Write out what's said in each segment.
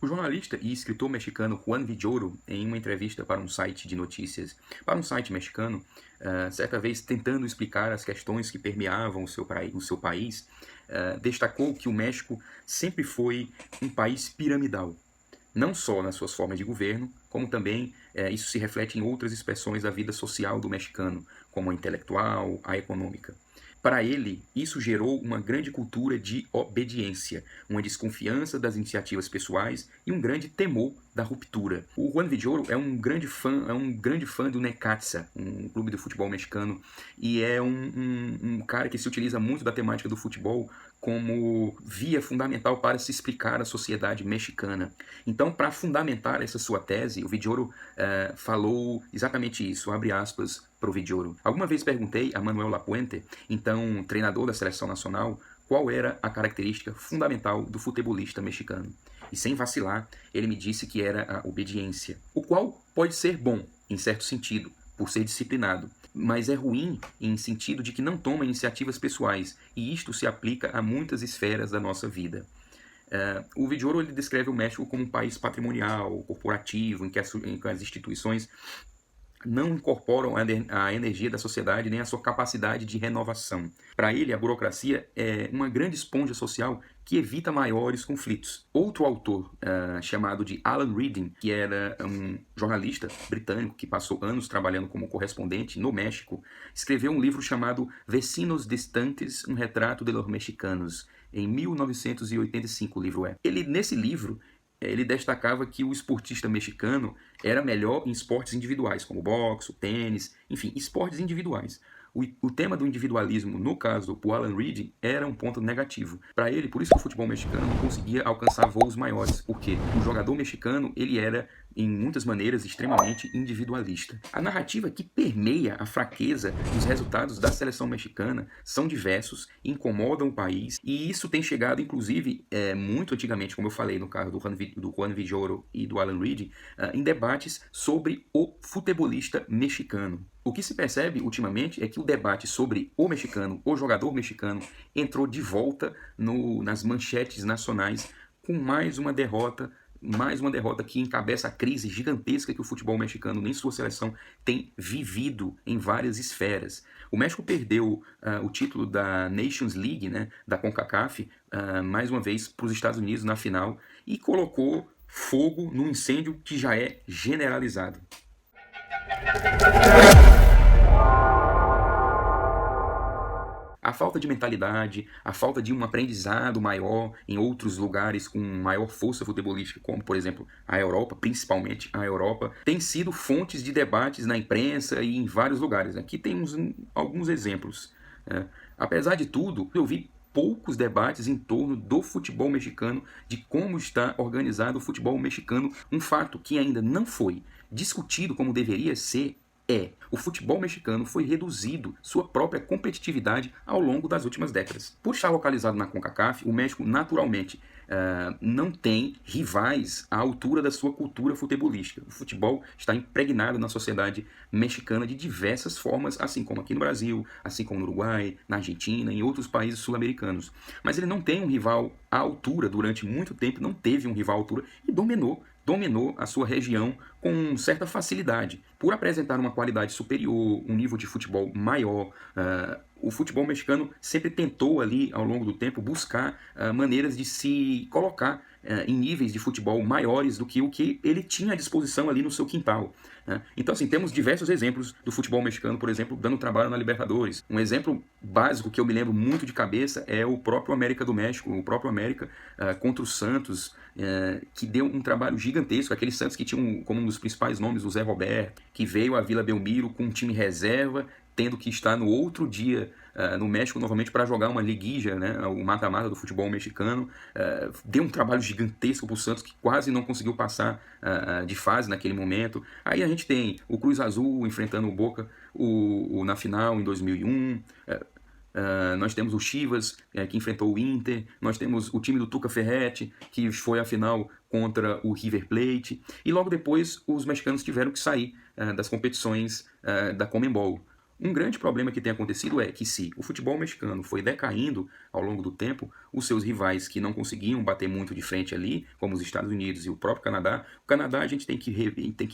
O jornalista e escritor mexicano Juan Villoro, em uma entrevista para um site de notícias, para um site mexicano, certa vez tentando explicar as questões que permeavam o seu país, destacou que o México sempre foi um país piramidal, não só nas suas formas de governo, como também isso se reflete em outras expressões da vida social do mexicano, como a intelectual, a econômica. Para ele, isso gerou uma grande cultura de obediência, uma desconfiança das iniciativas pessoais e um grande temor da ruptura. O Juan Villoro é um grande fã do Necaxa, um clube de futebol mexicano, e é um cara que se utiliza muito da temática do futebol como via fundamental para se explicar a sociedade mexicana. Então, para fundamentar essa sua tese, o Villoro falou exatamente isso, abre aspas para o Villoro. Alguma vez perguntei a Manuel Lapuente, então treinador da seleção nacional, qual era a característica fundamental do futebolista mexicano. E sem vacilar, ele me disse que era a obediência, o qual pode ser bom, em certo sentido, por ser disciplinado, mas é ruim em sentido de que não toma iniciativas pessoais, e isto se aplica a muitas esferas da nossa vida. O Villoro ele descreve o México como um país patrimonial, corporativo, em que as instituições não incorporam a energia da sociedade nem a sua capacidade de renovação. Para ele, a burocracia é uma grande esponja social que evita maiores conflitos. Outro autor, chamado de Alan Reading, que era um jornalista britânico que passou anos trabalhando como correspondente no México, escreveu um livro chamado Vecinos Distantes, um retrato de los mexicanos, em 1985 o livro é. Nesse livro, ele destacava que o esportista mexicano era melhor em esportes individuais, como boxe, tênis, enfim, esportes individuais. O tema do individualismo, no caso do Alan Reed, era um ponto negativo. Para ele, por isso que o futebol mexicano não conseguia alcançar voos maiores, porque o jogador mexicano ele era, em muitas maneiras, extremamente individualista. A narrativa que permeia a fraqueza dos resultados da seleção mexicana são diversos, incomodam o país, e isso tem chegado, inclusive, muito antigamente, como eu falei no caso do Juan Villoro e do Alan Reed, em debates sobre o futebolista mexicano. O que se percebe ultimamente é que o debate sobre o mexicano, o jogador mexicano, entrou de volta nas manchetes nacionais com mais uma derrota que encabeça a crise gigantesca que o futebol mexicano, nem sua seleção, tem vivido em várias esferas. O México perdeu o título da Nations League, né, da CONCACAF, mais uma vez para os Estados Unidos na final, e colocou fogo no incêndio que já é generalizado. A falta de mentalidade, a falta de um aprendizado maior em outros lugares com maior força futebolística, como, por exemplo, a Europa, principalmente a Europa, tem sido fontes de debates na imprensa e em vários lugares. Aqui temos alguns exemplos. Apesar de tudo, eu vi poucos debates em torno do futebol mexicano, de como está organizado o futebol mexicano, um fato que ainda não foi discutido como deveria ser. O futebol mexicano foi reduzido sua própria competitividade ao longo das últimas décadas. Por estar localizado na CONCACAF, o México naturalmente não tem rivais à altura da sua cultura futebolística. O futebol está impregnado na sociedade mexicana de diversas formas, assim como aqui no Brasil, assim como no Uruguai, na Argentina e em outros países sul-americanos. Mas ele não tem um rival à altura, durante muito tempo não teve um rival à altura e dominou a sua região com certa facilidade. Por apresentar uma qualidade superior, um nível de futebol maior, o futebol mexicano sempre tentou ali, ao longo do tempo, buscar maneiras de se colocar em níveis de futebol maiores do que o que ele tinha à disposição ali no seu quintal. Então, assim, temos diversos exemplos do futebol mexicano, por exemplo, dando trabalho na Libertadores. Um exemplo básico que eu me lembro muito de cabeça é o próprio América do México, o próprio América contra o Santos, que deu um trabalho gigantesco. Aquele Santos que tinha como um dos principais nomes o Zé Roberto, que veio à Vila Belmiro com um time reserva, tendo que estar no outro dia no México novamente para jogar uma liguilla, né, o mata-mata do futebol mexicano. Deu um trabalho gigantesco para o Santos, que quase não conseguiu passar de fase naquele momento. Aí a gente tem o Cruz Azul enfrentando o Boca na final em 2001. Nós temos o Chivas, que enfrentou o Inter. Nós temos o time do Tuca Ferretti, que foi à final contra o River Plate. E logo depois os mexicanos tiveram que sair das competições da Conmebol. Um grande problema que tem acontecido é que se o futebol mexicano foi decaindo ao longo do tempo, os seus rivais que não conseguiam bater muito de frente ali, como os Estados Unidos e o próprio Canadá, o Canadá a gente tem que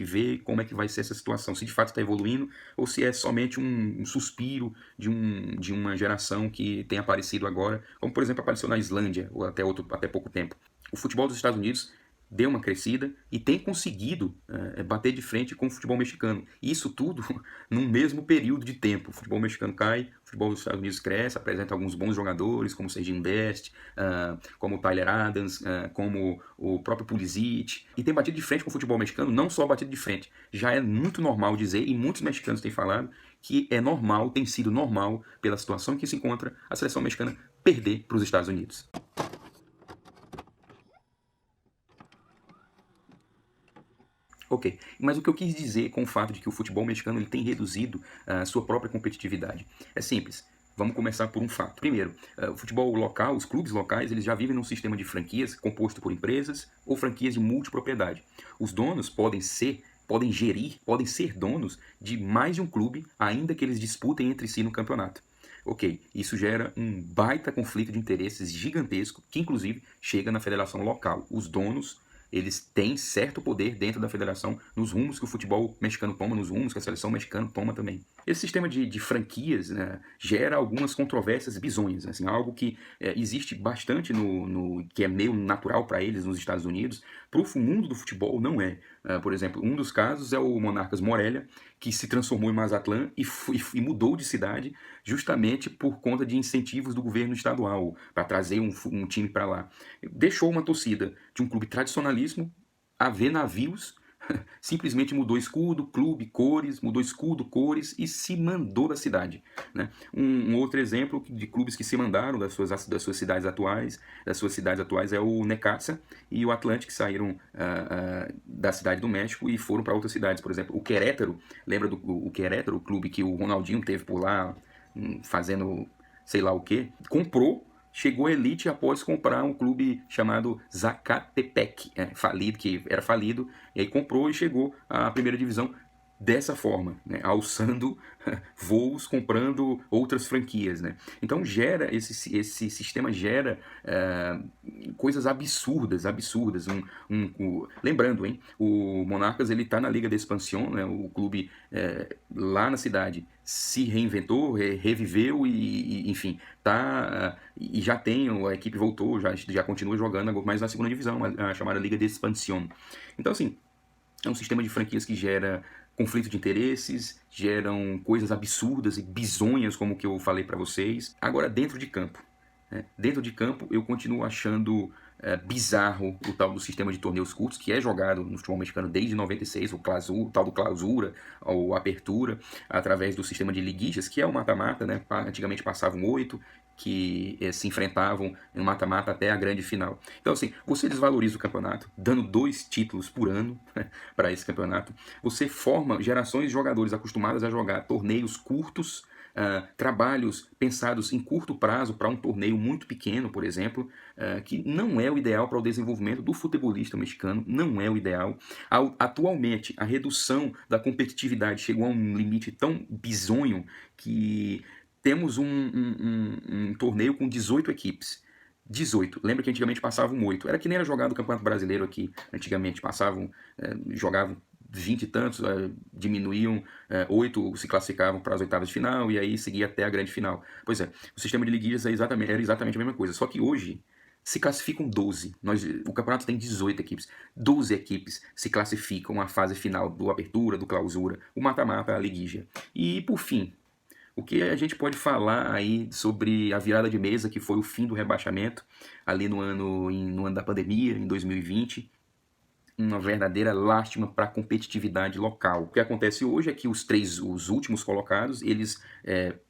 ver como é que vai ser essa situação, se de fato está evoluindo ou se é somente um suspiro de uma geração que tem aparecido agora, como por exemplo apareceu na Islândia ou até pouco tempo. O futebol dos Estados Unidos deu uma crescida e tem conseguido bater de frente com o futebol mexicano. Isso tudo num mesmo período de tempo. O futebol mexicano cai, o futebol dos Estados Unidos cresce, apresenta alguns bons jogadores, como o Sergiño Dest, como o Tyler Adams, como o próprio Pulisic, e tem batido de frente com o futebol mexicano, não só batido de frente. Já é muito normal dizer, e muitos mexicanos têm falado, que é normal, tem sido normal, pela situação em que se encontra, a seleção mexicana perder para os Estados Unidos. Ok, mas o que eu quis dizer com o fato de que o futebol mexicano ele tem reduzido a sua própria competitividade é simples. Vamos começar por um fato. Primeiro, o futebol local, os clubes locais, eles já vivem num sistema de franquias composto por empresas ou franquias de multipropriedade. Os donos podem ser donos de mais de um clube, ainda que eles disputem entre si no campeonato. Ok, isso gera um baita conflito de interesses gigantesco, que inclusive chega na federação local. Os donos, eles têm certo poder dentro da federação nos rumos que o futebol mexicano toma, nos rumos que a seleção mexicana toma também. Esse sistema de franquias, né, gera algumas controvérsias bizonhas, assim, algo que existe bastante que é meio natural para eles nos Estados Unidos, para o mundo do futebol não é. Por exemplo, um dos casos é o Monarcas Morelia, que se transformou em Mazatlán e mudou de cidade justamente por conta de incentivos do governo estadual para trazer um time para lá. Deixou uma torcida de um clube tradicionalíssimo a ver navios, simplesmente mudou escudo, clube, cores, mudou escudo, cores e se mandou da cidade, né? Um outro exemplo de clubes que se mandaram das suas cidades atuais, é o Necaxa e o Atlante, que saíram da cidade do México e foram para outras cidades. Por exemplo, o Querétaro, lembra do Querétaro, o clube que o Ronaldinho teve por lá fazendo sei lá o que, chegou à elite após comprar um clube chamado Zacatepec, que era falido, e aí comprou e chegou à primeira divisão dessa forma, né, alçando voos, comprando outras franquias, né? Então esse sistema gera coisas absurdas. Lembrando, hein, o Monarcas ele está na Liga de Expansión, né, o clube lá na cidade se reinventou, reviveu e enfim, e já tem, a equipe voltou, já continua jogando, mas na segunda divisão, a chamada Liga de Expansión. Então assim, é um sistema de franquias que gera conflito de interesses, geram coisas absurdas e bizonhas, como o que eu falei para vocês. Agora, dentro de campo, eu continuo achando bizarro o tal do sistema de torneios curtos, que é jogado no futebol mexicano desde 96, o tal do clausura, ou apertura, através do sistema de liguillas, que é o mata-mata, né? Antigamente passavam 8, que se enfrentavam em mata-mata até a grande final. Então, assim, você desvaloriza o campeonato, dando 2 títulos por ano para esse campeonato. Você forma gerações de jogadores acostumados a jogar torneios curtos, trabalhos pensados em curto prazo para um torneio muito pequeno, por exemplo, que não é o ideal para o desenvolvimento do futebolista mexicano, não é o ideal. Atualmente, a redução da competitividade chegou a um limite tão bizonho que temos um torneio com 18 equipes. 18. Lembra que antigamente passavam 8. Era que nem era jogado o Campeonato Brasileiro aqui. Antigamente jogavam 20 e tantos, diminuíam, 8 se classificavam para as oitavas de final e aí seguia até a grande final. Pois é, o sistema de liguilhas era exatamente a mesma coisa, só que hoje se classificam 12. O campeonato tem 18 equipes. 12 equipes se classificam à fase final do Apertura, do Clausura, o mata-mata, a liguilha. E, por fim, o que a gente pode falar aí sobre a virada de mesa, que foi o fim do rebaixamento, ali no ano da pandemia, em 2020, uma verdadeira lástima para a competitividade local. O que acontece hoje é que os últimos colocados, eles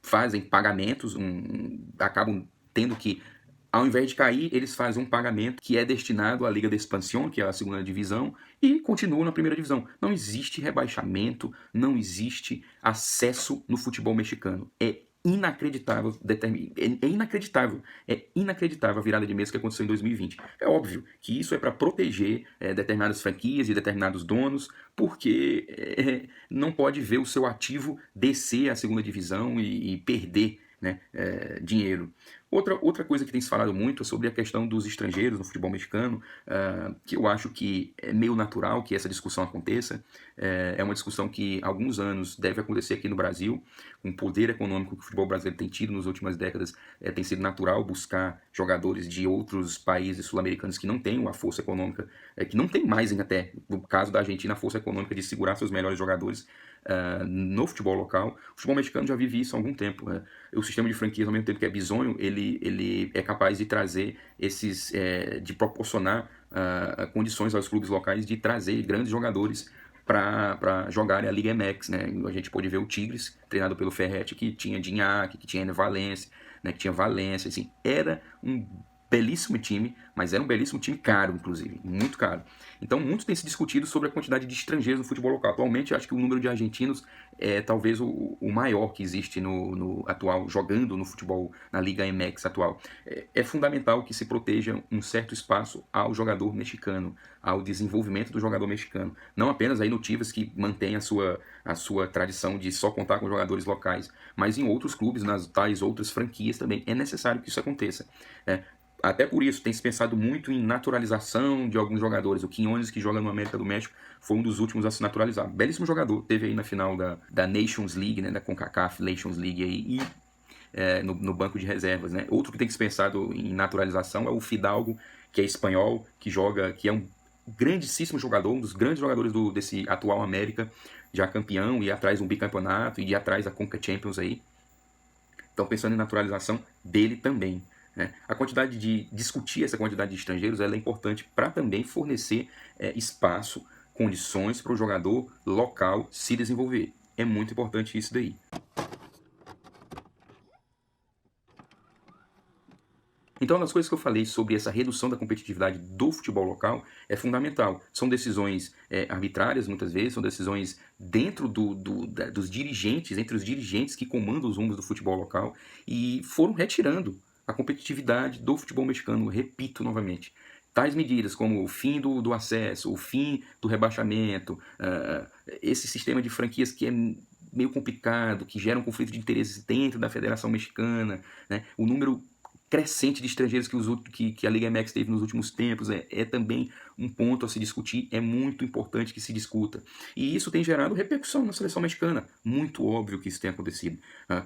fazem pagamentos, acabam tendo que, ao invés de cair, eles fazem um pagamento que é destinado à Liga de Expansión, que é a segunda divisão, e continuam na primeira divisão. Não existe rebaixamento, não existe acesso no futebol mexicano. É inacreditável, é inacreditável a virada de mesa que aconteceu em 2020. É óbvio que isso é para proteger determinadas franquias e determinados donos, porque não pode ver o seu ativo descer à segunda divisão e perder, né, dinheiro. Outra coisa que tem se falado muito é sobre a questão dos estrangeiros no futebol mexicano, que eu acho que é meio natural que essa discussão aconteça. É uma discussão que há alguns anos deve acontecer aqui no Brasil, com o poder econômico que o futebol brasileiro tem tido nas últimas décadas. Tem sido natural buscar jogadores de outros países sul-americanos que não têm a força econômica, que não tem mais até, no caso da Argentina, a força econômica de segurar seus melhores jogadores no futebol local. O futebol mexicano já vive isso há algum tempo. O sistema de franquias, ao mesmo tempo que é bizonho, ele é capaz de trazer de proporcionar condições aos clubes locais de trazer grandes jogadores para jogarem a Liga MX, né? A gente pôde ver o Tigres, treinado pelo Ferretti, que tinha Gignac, que tinha Valência, né? Que tinha Valência, assim, era um belíssimo time, mas era um belíssimo time caro, inclusive, muito caro. Então, muito tem se discutido sobre a quantidade de estrangeiros no futebol local. Atualmente, acho que o número de argentinos é talvez o maior que existe no atual, jogando no futebol, na Liga MX atual. É fundamental que se proteja um certo espaço ao jogador mexicano, ao desenvolvimento do jogador mexicano. Não apenas aí no Chivas, que mantém a sua tradição de só contar com jogadores locais, mas em outros clubes, nas tais outras franquias também. É necessário que isso aconteça. Até por isso, tem se pensado muito em naturalização de alguns jogadores. O Quiñones, que joga no América do México, foi um dos últimos a se naturalizar. Belíssimo jogador. Teve aí na final da Nations League, né, da CONCACAF Nations League aí, no banco de reservas, né? Outro que tem que se pensado em naturalização é o Fidalgo, que é espanhol, que é um grandíssimo jogador, um dos grandes jogadores desse atual América, já campeão, e atrás de um bicampeonato, e atrás da Conca Champions aí. Estão pensando em naturalização dele também. A quantidade de discutir essa quantidade de estrangeiros ela é importante para também fornecer espaço, condições para o jogador local se desenvolver. É muito importante isso daí. Então, uma das coisas que eu falei sobre essa redução da competitividade do futebol local é fundamental. São decisões arbitrárias, muitas vezes, são decisões dentro dos dirigentes, entre os dirigentes que comandam os rumos do futebol local, e foram retirando a competitividade do futebol mexicano, repito novamente. Tais medidas como o fim do acesso, o fim do rebaixamento, esse sistema de franquias que é meio complicado, que gera um conflito de interesses dentro da Federação Mexicana, né? O número crescente de estrangeiros que a Liga MX teve nos últimos tempos é também um ponto a se discutir, é muito importante que se discuta. E isso tem gerado repercussão na seleção mexicana. Muito óbvio que isso tem acontecido.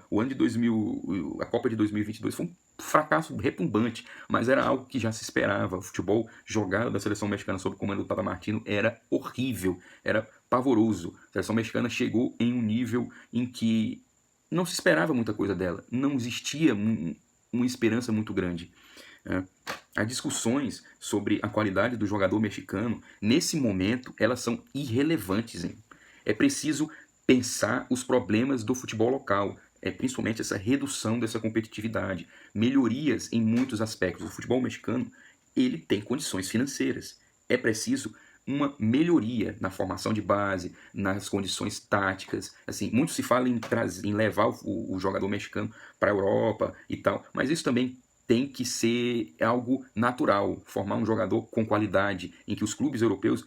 O ano de 2000, a Copa de 2022 foi um fracasso retumbante, mas era algo que já se esperava. O futebol jogado da seleção mexicana sob o comando do Tata Martino era horrível, era pavoroso. A seleção mexicana chegou em um nível em que não se esperava muita coisa dela, não existia uma esperança muito grande. As discussões sobre a qualidade do jogador mexicano, nesse momento, elas são irrelevantes. Hein? É preciso pensar os problemas do futebol local, principalmente essa redução dessa competitividade, melhorias em muitos aspectos. O futebol mexicano ele tem condições financeiras. É preciso uma melhoria na formação de base, nas condições táticas. Assim, muito se fala em levar o jogador mexicano para a Europa e tal, mas isso também tem que ser algo natural, formar um jogador com qualidade, em que os clubes europeus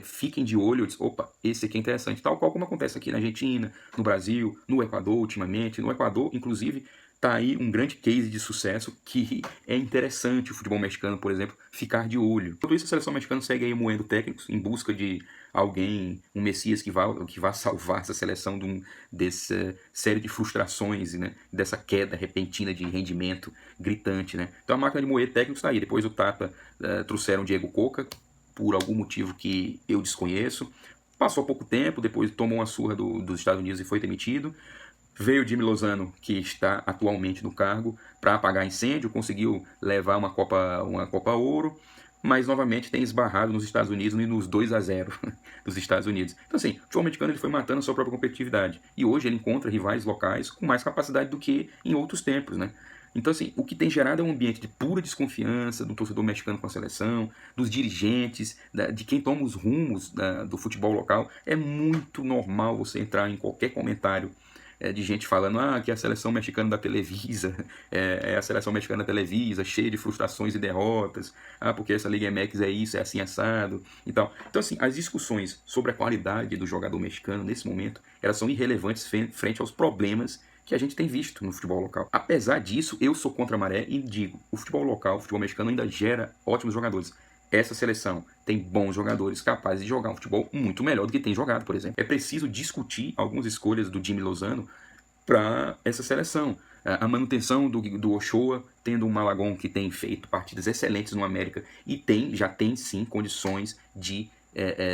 fiquem de olho, opa, esse aqui é interessante, tal qual como acontece aqui na Argentina, no Brasil, no Equador ultimamente. No Equador, inclusive, está aí um grande case de sucesso que é interessante o futebol mexicano, por exemplo, ficar de olho. Por isso a seleção mexicana segue aí moendo técnicos em busca de alguém, um Messias que vá salvar essa seleção dessa série de frustrações, né? Dessa queda repentina de rendimento gritante. Né? Então a máquina de moer técnicos está aí. Depois o Tata trouxeram o Diego Coca, por algum motivo que eu desconheço. Passou pouco tempo, depois tomou uma surra dos Estados Unidos e foi demitido. Veio o Jimmy Lozano, que está atualmente no cargo, para apagar incêndio, conseguiu levar uma Copa Ouro, mas novamente tem esbarrado nos Estados Unidos e nos 2-0 dos Estados Unidos. Então assim, o futebol americano ele foi matando a sua própria competitividade. E hoje ele encontra rivais locais com mais capacidade do que em outros tempos, né? Então assim, o que tem gerado é um ambiente de pura desconfiança do torcedor mexicano com a seleção, dos dirigentes, de quem toma os rumos do futebol local. É muito normal você entrar em qualquer comentário de gente falando que a seleção mexicana da Televisa é a seleção mexicana da Televisa, cheia de frustrações e derrotas, porque essa Liga MX é isso, é assim assado e tal. Então, assim, as discussões sobre a qualidade do jogador mexicano nesse momento, elas são irrelevantes frente aos problemas que a gente tem visto no futebol local. Apesar disso, eu sou contra a maré e digo, o futebol local, o futebol mexicano ainda gera ótimos jogadores. Essa seleção tem bons jogadores capazes de jogar um futebol muito melhor do que tem jogado, por exemplo. É preciso discutir algumas escolhas do Jimmy Lozano para essa seleção. A manutenção do Ochoa, tendo um Malagón que tem feito partidas excelentes no América e já tem sim condições de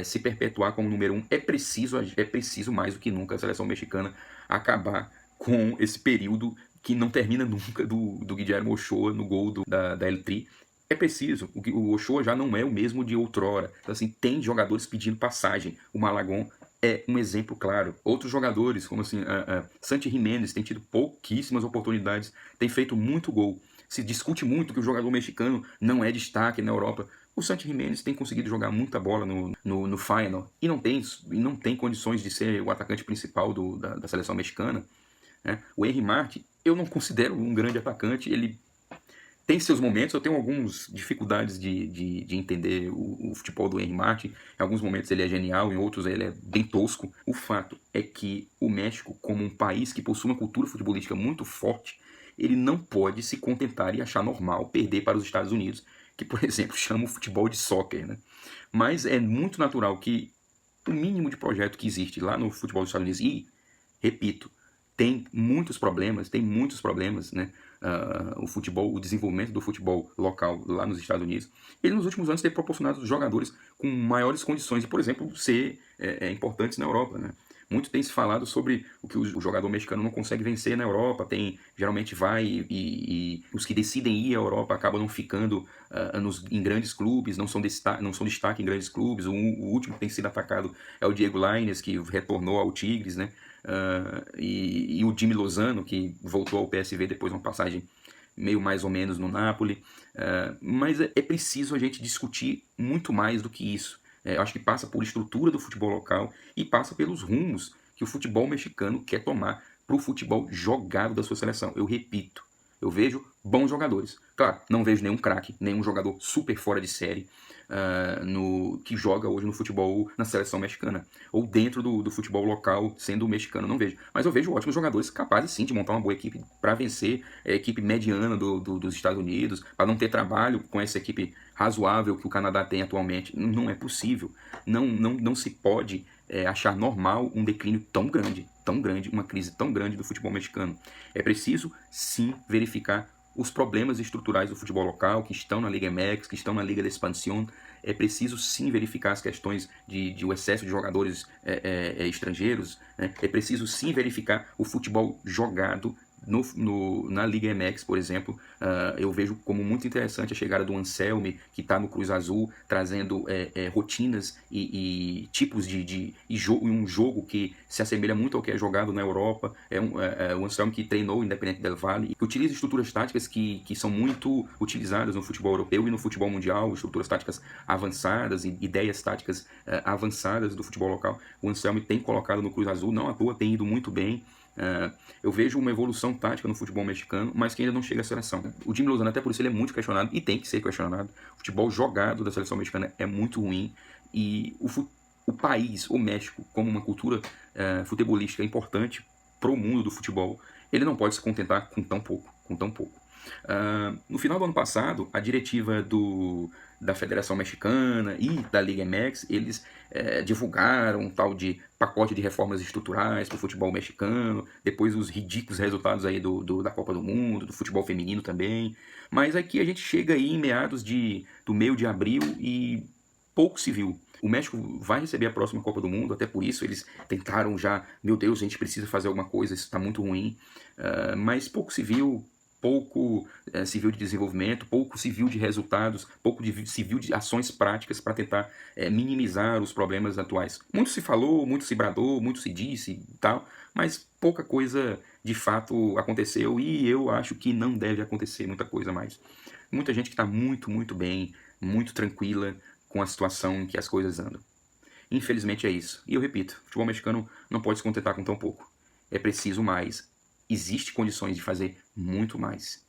se perpetuar como número 1. É preciso mais do que nunca a seleção mexicana acabar com esse período que não termina nunca do Guillermo Ochoa no gol da El Tri. É preciso, o Ochoa já não é o mesmo de outrora. Então, assim, tem jogadores pedindo passagem. O Malagón é um exemplo claro. Outros jogadores, como assim, Santi Jiménez, tem tido pouquíssimas oportunidades, tem feito muito gol. Se discute muito que o jogador mexicano não é destaque na Europa. O Santi Jiménez tem conseguido jogar muita bola no Feyenoord e não tem condições de ser o atacante principal da seleção mexicana. Né? O Henry Martin, eu não considero um grande atacante, ele tem seus momentos, eu tenho algumas dificuldades de entender o futebol do Henry Martin. Em alguns momentos ele é genial, em outros ele é bem tosco. O fato é que o México, como um país que possui uma cultura futebolística muito forte, ele não pode se contentar e achar normal perder para os Estados Unidos, que, por exemplo, chama o futebol de soccer. Né? Mas é muito natural que o mínimo de projeto que existe lá no futebol dos Estados Unidos, e, repito, tem muitos problemas, né? O desenvolvimento do futebol local lá nos Estados Unidos, ele nos últimos anos tem proporcionado jogadores com maiores condições de, por exemplo, ser importantes na Europa, né? Muito tem se falado sobre o que o jogador mexicano não consegue vencer na Europa, geralmente vai e os que decidem ir à Europa acabam não ficando em grandes clubes, não são destaque em grandes clubes. O último que tem sido atacado é o Diego Lainez, que retornou ao Tigres, né? E o Jimmy Lozano, que voltou ao PSV depois de uma passagem meio mais ou menos no Napoli. Mas é preciso a gente discutir muito mais do que isso. Eu acho que passa por estrutura do futebol local e passa pelos rumos que o futebol mexicano quer tomar para o futebol jogado da sua seleção. Eu repito, eu vejo bons jogadores. Claro, não vejo nenhum craque, nenhum jogador super fora de série que joga hoje no futebol na seleção mexicana. Ou dentro do futebol local, sendo mexicano, não vejo. Mas eu vejo ótimos jogadores capazes sim de montar uma boa equipe para vencer a equipe mediana dos Estados Unidos, para não ter trabalho com essa equipe razoável que o Canadá tem atualmente. Não é possível. Não se pode achar normal um declínio tão grande, uma crise tão grande do futebol mexicano. É preciso sim verificar os problemas estruturais do futebol local, que estão na Liga MX, que estão na Liga de Expansión. É preciso sim verificar as questões de o excesso de jogadores estrangeiros. Né? É preciso sim verificar o futebol jogado na Liga MX, por exemplo. Eu vejo como muito interessante a chegada do Anselmi, que está no Cruz Azul, trazendo rotinas e tipos de um jogo que se assemelha muito ao que é jogado na Europa. O Anselmi que treinou o Independiente del Valle, que utiliza estruturas táticas que são muito utilizadas no futebol europeu e no futebol mundial, estruturas táticas avançadas, ideias táticas avançadas do futebol local. O Anselmi tem colocado no Cruz Azul, não à toa, tem ido muito bem. Eu vejo uma evolução tática no futebol mexicano, mas que ainda não chega à seleção. O Jimmy Lozano, até por isso, ele é muito questionado e tem que ser questionado. O futebol jogado da seleção mexicana é muito ruim e o país, o México, como uma cultura futebolística importante para o mundo do futebol, ele não pode se contentar com tão pouco. No final do ano passado, a diretiva da Federação Mexicana e da Liga MX, eles divulgaram um tal de pacote de reformas estruturais para o futebol mexicano, depois os ridículos resultados aí da Copa do Mundo, do futebol feminino também. Mas aqui a gente chega aí em meados do meio de abril e pouco se viu. O México vai receber a próxima Copa do Mundo, até por isso eles tentaram já, meu Deus, a gente precisa fazer alguma coisa, isso está muito ruim. Mas pouco se viu de desenvolvimento, pouco se viu de resultados, se viu de ações práticas para tentar minimizar os problemas atuais. Muito se falou, muito se bradou, muito se disse e tal, mas pouca coisa de fato aconteceu e eu acho que não deve acontecer muita coisa mais. Muita gente que está muito, muito bem, muito tranquila com a situação em que as coisas andam. Infelizmente é isso. E eu repito, o futebol mexicano não pode se contentar com tão pouco. é preciso mais. Existe condições de fazer muito mais.